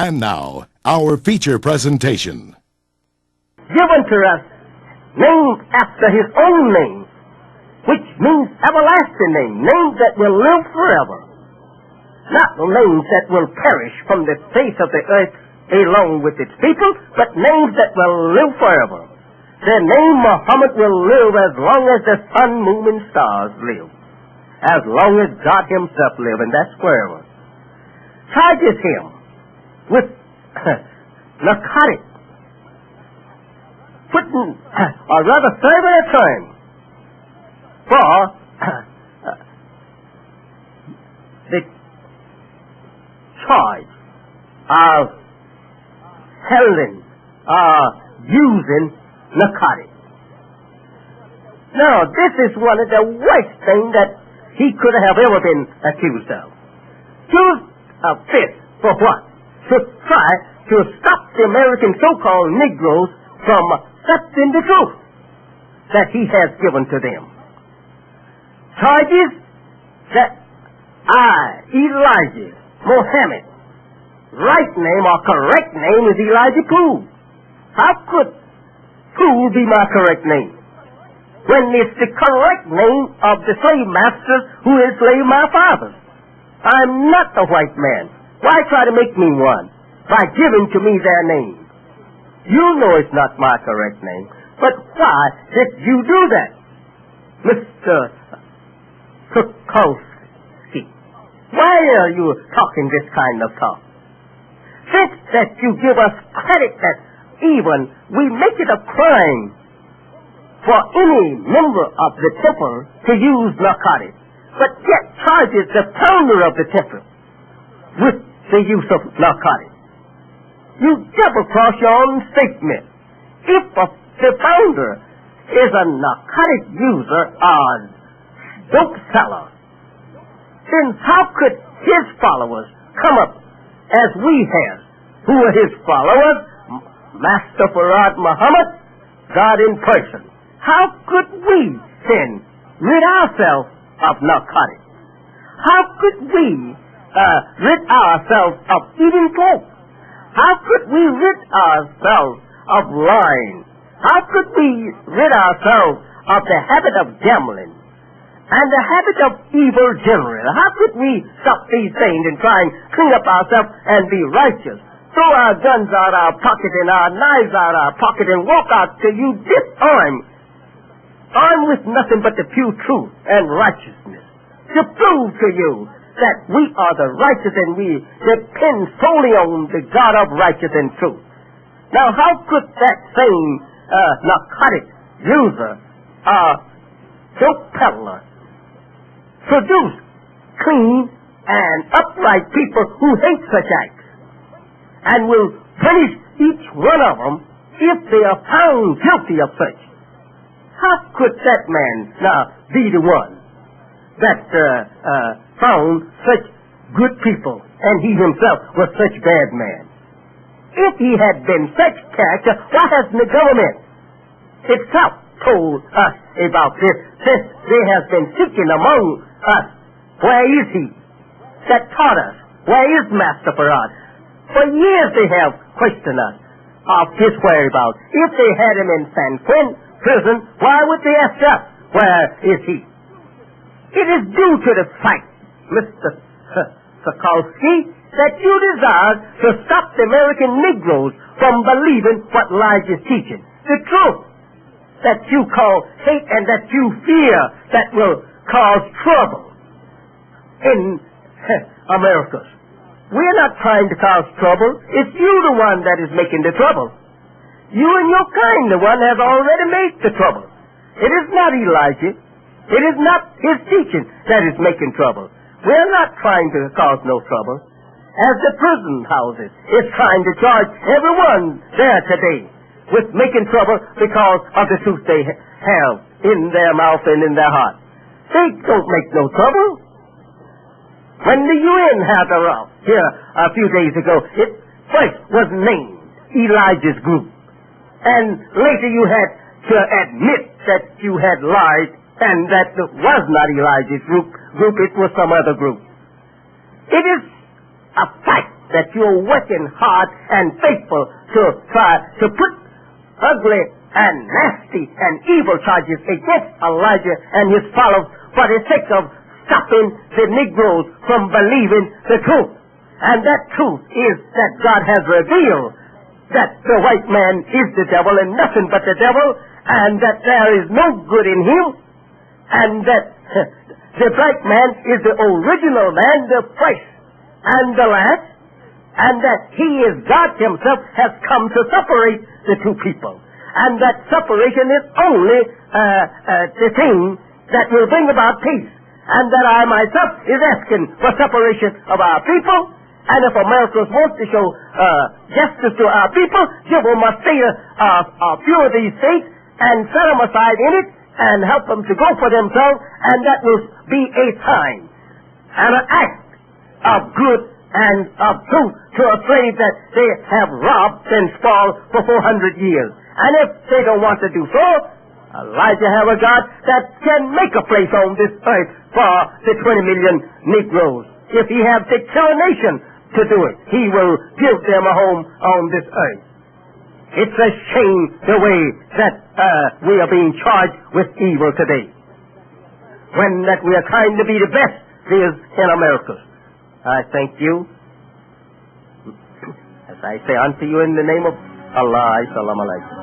And now, our feature presentation. Given to us, named after his own name, which means everlasting name, names that will live forever. Not the names that will perish from the face of the earth along with its people, but names that will live forever. The name Muhammad will live as long as the sun, moon, and stars live. As long as God himself live, and that's forever. Charges him with narcotics, putting, or rather serving a term for the charge of handling or using narcotics. Now, this is one of the worst things that he could have ever been accused of. Accused of this for what? To try to stop the American so-called Negroes from accepting the truth that he has given to them. Charges that I, Elijah Muhammad, right name or correct name is Elijah Poole. How could Poole be my correct name when it's the correct name of the slave masters who enslaved my fathers? I'm not the white man. Why try to make me one by giving to me their name? You know it's not my correct name, but why did you do that, Mr. Kukowski? Why are you talking this kind of talk? Since that you give us credit that even we make it a crime for any member of the temple to use narcotics, but yet charges the founder of the temple with the use of narcotics. You double cross your own statement. If the founder is a narcotic user or dope seller, then how could his followers come up as we have, who are his followers, Master Farad Muhammad, God in person? How could we then rid ourselves of narcotics? How could we rid ourselves of eating pork? How could we rid ourselves of lying? How could we rid ourselves of the habit of gambling and the habit of evil generally? How could we stop these things and try and clean up ourselves and be righteous? Throw our guns out our pocket and our knives out our pocket and walk out till you disarm, armed with nothing but the pure truth and righteousness, to prove to you that we are the righteous and we depend solely on the God of righteousness and truth. Now, how could that same narcotic user, dope peddler, produce clean and upright people who hate such acts and will punish each one of them if they are found guilty of such? How could that man now be the one that found such good people and he himself was such bad man? If he had been such character, why hasn't the government itself told us about this since they have been seeking among us? Where is he that taught us? Where is Master Farad? For years they have questioned us of his whereabouts. If they had him in San Quentin prison, why would they ask us, where is he? It is due to the fact, Mr. Sokolsky, that you desire to stop the American Negroes from believing what Elijah is teaching. The truth that you call hate and that you fear that will cause trouble in America. We're not trying to cause trouble. It's you the one that is making the trouble. You and your kind, the one, have already made the trouble. It is not Elijah. It is not his teaching that is making trouble. We're not trying to cause no trouble. As the prison houses is trying to charge everyone there today with making trouble because of the truth they have in their mouth and in their heart. They don't make no trouble. When the UN had a row here a few days ago, it first was named Elijah's group. And later you had to admit that you had lied and that it was not Elijah's group, it was some other group. It is a fact that you're working hard and faithful to try to put ugly and nasty and evil charges against Elijah and his followers for the sake of stopping the Negroes from believing the truth. And that truth is that God has revealed that the white man is the devil and nothing but the devil, and that there is no good in him, and that the black man is the original man, the first and the last, and that he is God himself has come to separate the two people. And that separation is only the thing that will bring about peace. And that I myself is asking for separation of our people. And if Americans want to show justice to our people, give them a state a few of these states and set them aside in it and help them to go for themselves. And that will be a sign and an act of good and of truth to a slave that they have robbed and spoiled for 400 years. And if they don't want to do so, Elijah have a God that can make a place on this earth for the 20 million Negroes. If he have determination to do it, he will give them a home on this earth. It's a shame the way that we are being charged with evil today, when that we are trying to be the best is in America. I thank you. As I say unto you in the name of Allah, Assalamu alaikum.